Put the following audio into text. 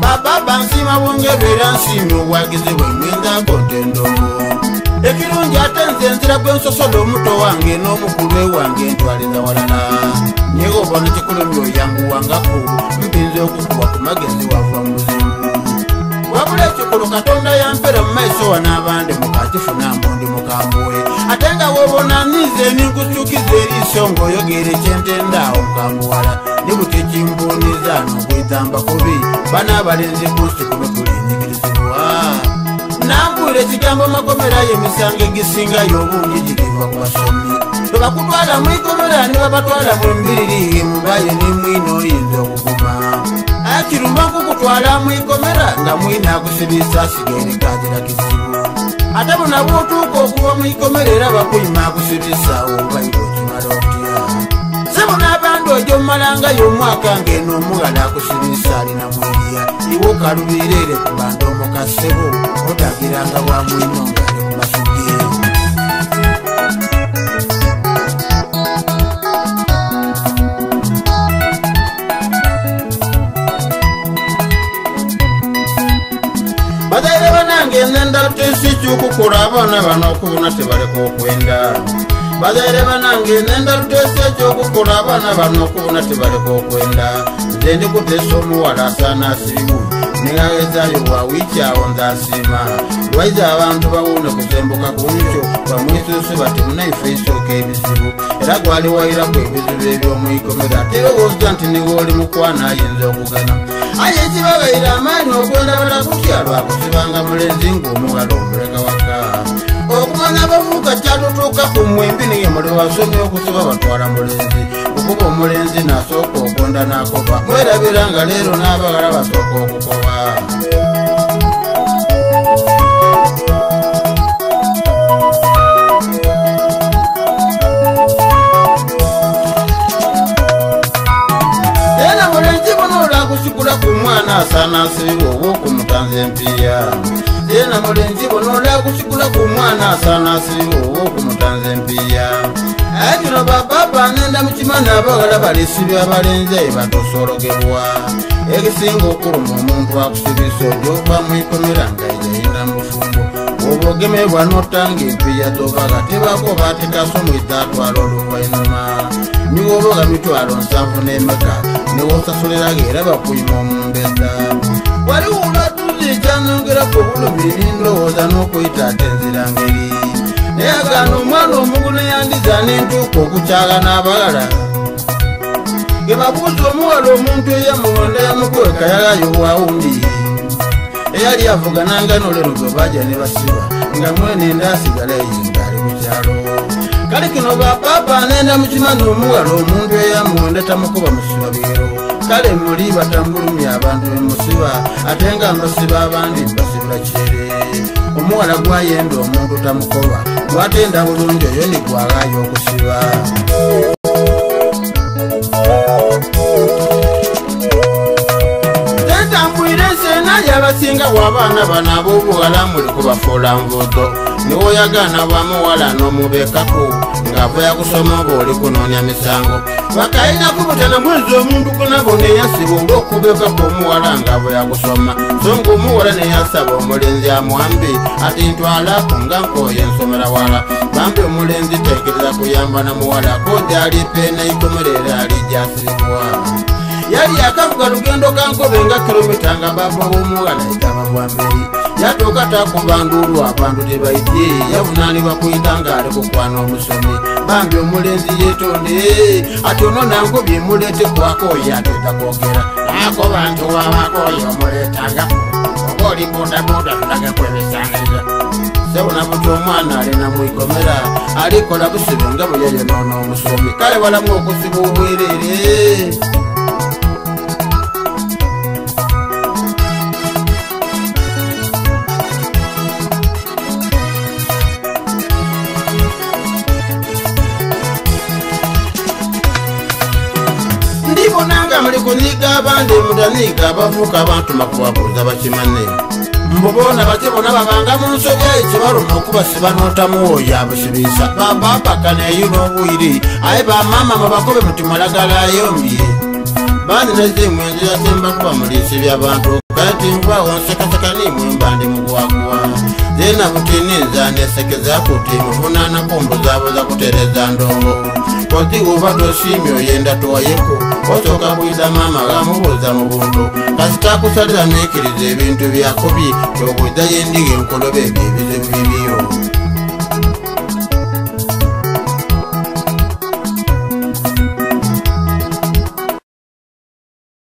Baba bansima bongebera nsimi obwagizi bwemwenda kontendo ekirungi ate nze nzira gwensosolo omuto wange n'omukulu wange ntwaliza walala nyego bona kikulumya oyangu wangako mpinza okukuba ku magezi wava mu buzibu wabula ekikulu Katonda yampera mu maiso wanaabande mukakifuna mbundi mukambuwe ate nga wobona nize ninkusukiza eriiso ng'oyogere kyentendaawo mukambuwala ne butyo kimbuniza n'okwetamba kubi bana abalenzi kunsi kume Tulinhigilizibwa nambwire ekigambo makomera y'emisango egisingayo obungi giriva ku basomi bwe bakutwala mu ikomera ne babatwala mu mbiriri mubaye ne mwino oyinza okuguma akirumba nkukutwala mu ikomera nga mwina akusibisa asigaire kagira kizibu ate bona bw'otuuka okuva mu ikomera era bakuyima akusibisa obaire okimala otya sebo n'abandi ojo mumalangayo omwaka ng'eno omugala akusibisa alina mwiriya iwe okalubireere ku bantu omukasebo otagiranga bwa mwino ng'ali ku masuge bazaire banange nenda lutesi ky'okukola abaana bano okubona tebaleka okwenda bazaire banange nenda lutesi ekyokukola abaana bano okubona tebaleka okwenda nze ndikuteesa omuwala asaana asirimu nengagezaayo bwawiki awo nzasiima lwaiza abantu bawuune kusembuka ku nkyo bamwisuusi bati munaife isooka ebizibu era gwali wayiraku ebizibu eby'omwikomera terowooza nti niwe oli mukwana ayinza okugana aye ekibabaire amaanyi okwendabala ku kyalo akusibanga mulenzi ng'omugala omuleka waka okumanya abavubuka kyatutuuka ku mwembi niye muli basomye okusiba batwala mulenzi okuba omulenzi n'asooka okonda n'akoba mwerabira nga leero n'abagala basooka okukoba era mulenzi bono olakusikula ku mwana asaana asibibwa oba okumutanza empiya yena mulenzi bono olakusikula ku mwana asaana asibibwa oba okumutanza empiya kino bababa nenda mukimanyi abagala balisibya abalenzi batosologebwa ekisinga okuluma omuntu akusibisa ojoba mwikomera nga yayinda mu bufumbo oba ogemebwa n'otanga empiya tobaga tebako batekaso mwitaatwala oluvainuma niwoboga mitwalo 7 n'emeka newosasoleraga era bakuyima omumbeza waliwo olwatuzi ekyanongeraku obulumiri ndowooza n'okuyita ate enzira ngeri naye agaana omwana omugulu yandiza n'entuuka okukyala n'abagala ge babuuza omuwala omuntu eyamulonda yamukweka yalayo bwawundi eyali avugananga n'olero gwe bajja ne basiba nga mwene ndaasigala eyinga ali ku kyalo kale kino bapapa nenda mukimanyi omuwala omuntu eyamulonda tamukuba musiba bigero kale muli batambulumya abantu bemusiba ate nga mbasiba abandi mbasibira kire omuwala gwayenda omuntu tamukoba gwatenda bulungi oyo nigwalayo okusiba tentambwire nsenaye abasinga bw'abaana bano ab'obuwala muli kubafuula nvudo niwoyagana bwamuwala n'omubekako ng'avoya kusoma oba oli kunoonya misango bakayinaku butana mwezi omuntu kunabo neyasiba olw'okubekako omuwala ng'avoya kusoma so ng'omuwala neyasaba omulenzi amwambi ati ntwalako nga nkooye ensomera wala bambi omulenzi teekereza kuyamba na muwala kodyali peena ikomerera ali gyasiribwa yali yakavuga lugendo kankobe nga kilomita nga bava b'omuwala igaba bwamberi yatuuka takuba nduulu abantu tebaidye yavunaanibwa kuyita ng'ali kukwana omusomi bambi omulenzi yeetonde ati ono nankobye muleete kwakooye ateeta kwogera ako bantu wabakooye omuleetanga oba oli bodaboda tulage kwebisaniriza sebona buti omwana alina mwikomera alikola busibe nga bwe yeyonoona omusomi kale walamu okusiba obwereere ndibonanga muli kunyiga abandi mutaniiga abavuuka abantu makubabuuza bakimane mbubona batibona babanga mu nsoga ekibaluma okubasiba n'otamuwooyo abusibisa babapaka neeyo n'obwiri aye bamama mubakobe muti Malagala ayombye bandi nazimu enjira simba kuba mulisi by'abantu kati nvawo nsekaseka nimwe mbandi mukuwakuwa zena mutiniza nesekeza kuti muvunana kombo zabo za kutereza ndongo koti uba toshimi oyenda towayeku osoka kuida mama gamubuza mu buntu kasita kusalira nekiriza ebintu byakubi okuida yendige nkolobe ebizibu bibiyo